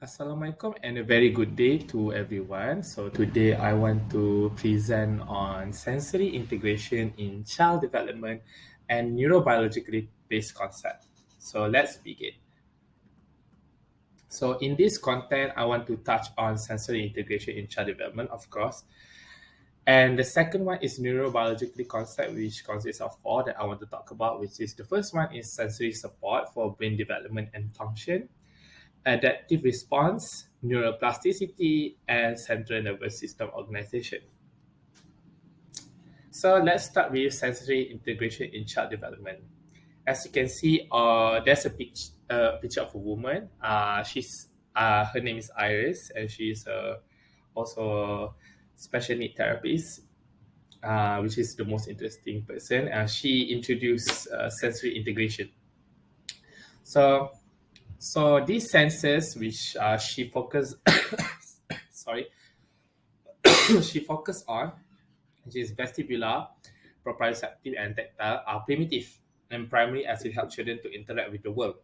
Assalamualaikum and a very good day to everyone. So today I want to present on sensory integration in child development and neurobiologically based concept. So let's begin. So in this content, I want to touch on sensory integration in child development, of course. And the second one is neurobiologically concept, which consists of four that I want to talk about, which is the first one is sensory support for brain development and function, adaptive response, neuroplasticity, and central nervous system organization. So let's start with sensory integration in child development. As you can see, there's a picture of a woman. Her name is Iris, and she's also a special need therapist, which is the most interesting person. She introduced sensory integration. So So these senses, which she focus, sorry, she focused on, which is vestibular, proprioceptive, and tactile, are primitive and primary as it helps children to interact with the world,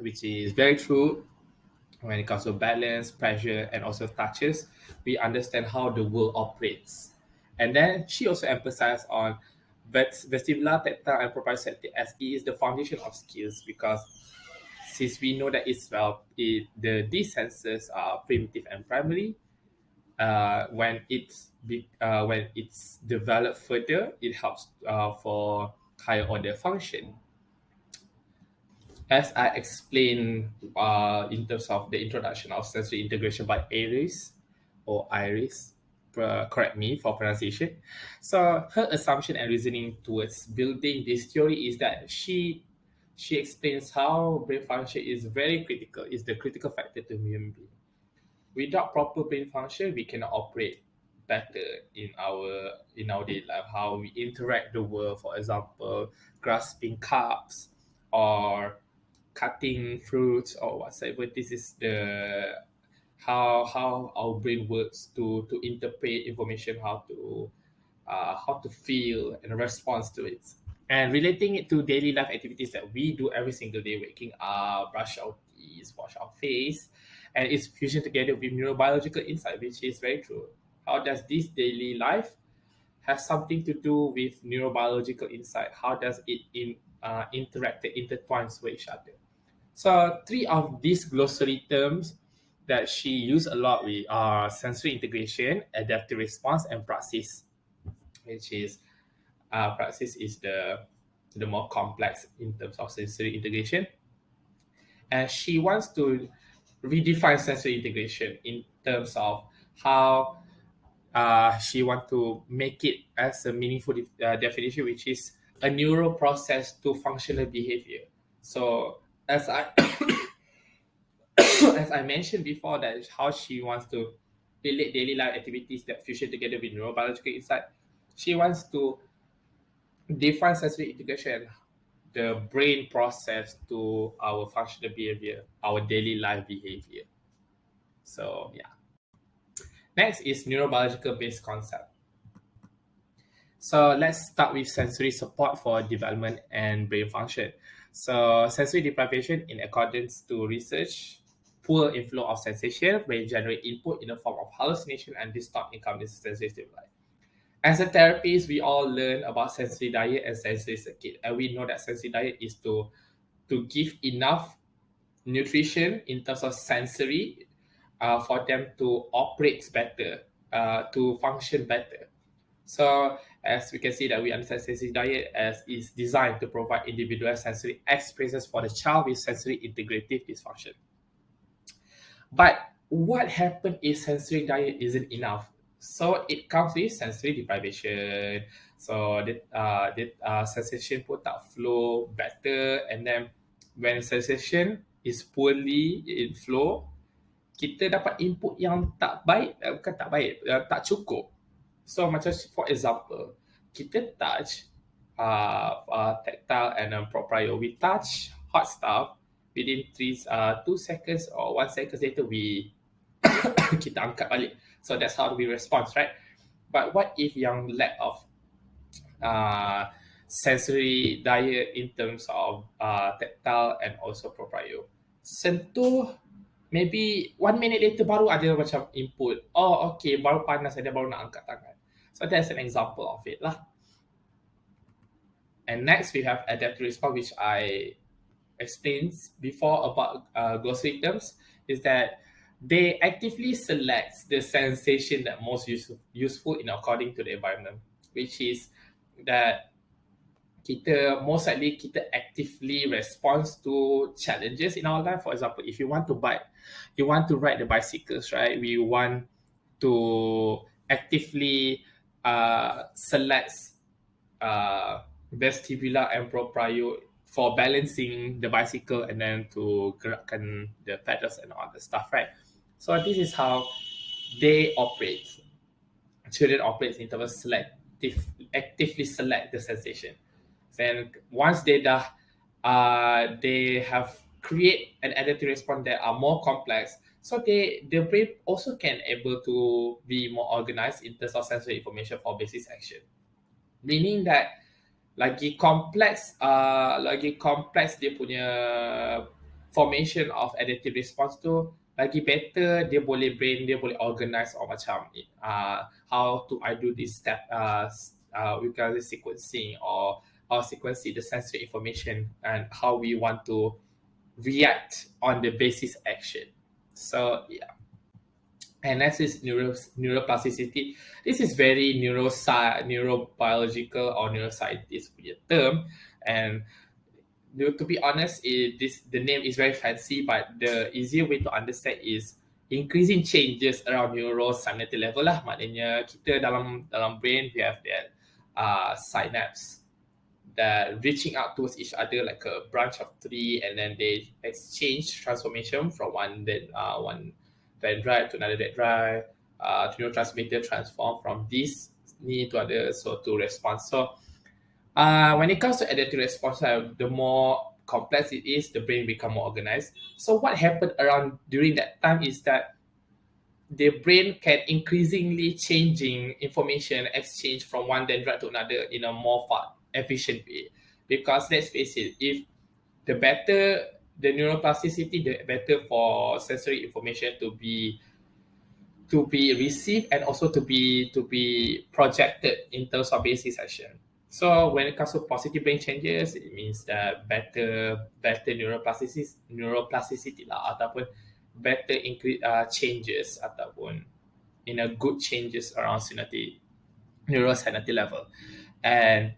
which is very true when it comes to balance, pressure, and also touches. We understand how the world operates, and then she also emphasized on vestibular, tactile, and proprioceptive as it is the foundation of skills because since we know that these senses are primitive and primary, when it's developed further, it helps for higher order function. As I explained in terms of the introduction of sensory integration by Iris, correct me for pronunciation. So her assumption and reasoning towards building this theory is that she explains how brain function is very critical, is the critical factor to human being. Without proper brain function, we cannot operate better in our daily life. How we interact the world, for example, grasping cups or cutting fruits or whatsoever. This is the how our brain works to interpret information, how to feel and respond to it. And relating it to daily life activities that we do every single day, waking up, brush our teeth, wash our face, and it's fusion together with neurobiological insight, which is very true. How does this daily life have something to do with neurobiological insight? How does it interact and intertwines with each other? So three of these glossary terms that she used a lot with are sensory integration, adaptive response, and praxis, which is praxis is the more complex in terms of sensory integration. And she wants to redefine sensory integration in terms of how she wants to make it as a meaningful definition, which is a neural process to functional behavior. So as I as I mentioned before, that is how she wants to relate daily life activities that fusion together with neurobiological insight. She wants to define sensory integration, the brain process to our functional behavior, our daily life behavior. So yeah. Next is neurobiological based concept. So let's start with sensory support for development and brain function. So sensory deprivation, in accordance to research, poor inflow of sensation may generate input in the form of hallucination and distort income sensory stimuli. As a therapist, we all learn about sensory diet and sensory circuit, and we know that sensory diet is to give enough nutrition in terms of sensory for them to operate better, to function better. So as we can see that we understand sensory diet as is designed to provide individual sensory experiences for the child with sensory integrative dysfunction. But what happened if sensory diet isn't enough? So it comes with sensory deprivation. So the sensation put out flow better, and then when sensation is poorly in flow, kita dapat input yang tak baik, bukan tak baik, tak cukup. So macam for example, kita touch tactile and proprio. We touch hot stuff within 2 seconds or 1 second later we kita angkat balik. So that's how we respond, right? But what if yang lack of uh, sensory diet in terms of tactile and also proprio? Sentuh maybe 1 minute later baru ada macam input. Oh, okay, baru panas dia baru nak angkat tangan. So that's an example of it lah. And next we have adaptive response, which I explained before about glossary terms, is that they actively select the sensation that most useful in according to the environment, which is that kita most likely kita actively response to challenges in our life. For example, if you want to bike, you want to ride the bicycles, right? We want to actively select vestibular and proprio for balancing the bicycle and then to gerakkan the pedals and all the stuff, right? So this is how they operate. Children operates in terms of actively select the sensation. Then once they have create an adaptive response that are more complex, so the brain also can able to be more organized in terms of sensory information for basis action. Meaning that lagi kompleks dia punya formation of adaptive response tu, lagi better brain dia boleh organize or macam how to I do this step we call it sequencing or sequencing the sensory information and how we want to react on the basis action. So yeah. And next is neuroplasticity. This is very neurobiological or neuroscientist term. And to be honest, the name is very fancy, but the easier way to understand is increasing changes around neurosynaptic level lah. Maknanya kita dalam brain we have that synapse that reaching out towards each other like a branch of tree, and then they exchange transformation from one dendrite to another dendrite, to neurotransmitter transform from this need to other, so to respond. So when it comes to adaptive response, the more complex it is, the brain become more organized. So what happened around during that time is that the brain can increasingly changing information exchange from one dendrite to another in a more efficient way. Because let's face it, if the better the neuroplasticity, the better for sensory information to be received and also to be projected in terms of basis action. So when it comes to positive brain changes, it means that better neuroplasticity lah, ataupun better changes ataupun in a good changes around neurosynaptic level. And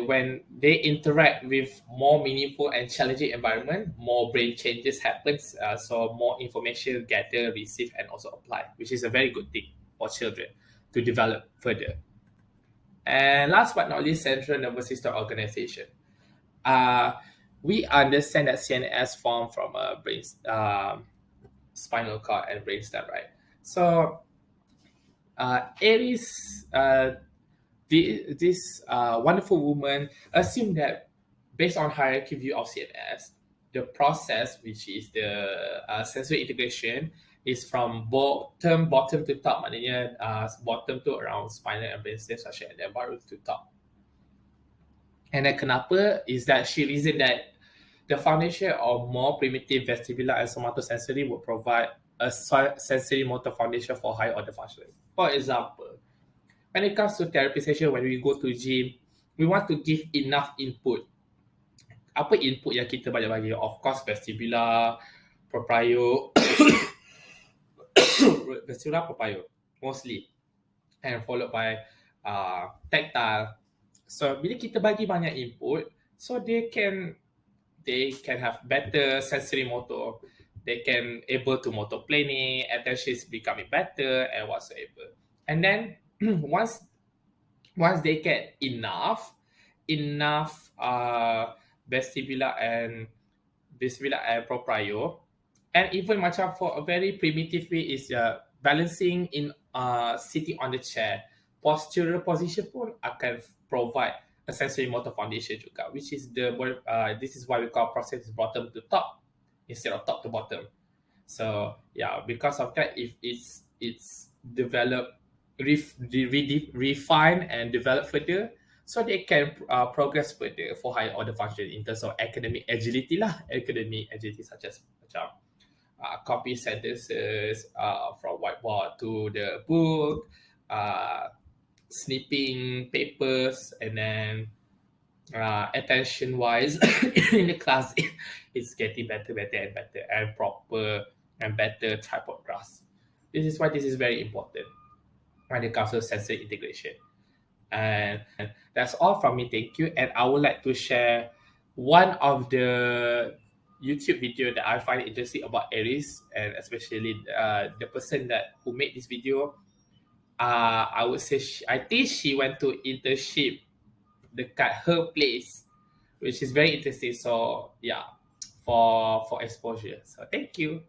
when they interact with more meaningful and challenging environment, more brain changes happens. So more information gather, receive, and also apply, which is a very good thing for children to develop further. And last but not least, central nervous system organization. Uh, we understand that CNS formed from a brain, spinal cord and brainstem, right? So Aries, this wonderful woman assumed that based on hierarchy view of CNS, the process, which is the sensory integration, is from bottom to top. Maknanya bottom to around spinal and brainstem structure, and then baru to top. And then kenapa is that she reasoned that the foundation of more primitive vestibular and somatosensory would provide a sensory motor foundation for high order functioning. For example, when it comes to therapy session, when we go to gym, we want to give enough input. Apa input yang kita banyak bagi? Of course, vestibular, proprio, vestibular, proprio, mostly. And followed by tactile. So, bila kita bagi banyak input, so they can have better sensory motor. They can able to motor planning, attention is becoming better and whatsoever. And then once they get enough vestibular and proprio, and even macam for a very primitive way is balancing in sitting on the chair, postural position pun akan provide a sensory motor foundation juga, which is this is why we call process bottom to top instead of top to bottom. So yeah, because of that, if it's developed, refined and developed further, so they can progress further for higher order function in terms of academic agility lah, academic agility such as macam copy sentences from whiteboard to the book, snipping papers, and then attention wise in the class it's getting better and better and proper and better type of grasp. This is why this is very important when it comes to sensory integration. And that's all from me. Thank you. And I would like to share one of the YouTube video that I find interesting about Aries, and especially the person that who made this video. I would say I think she went to internship dekat her place, which is very interesting. So yeah, for exposure. So thank you.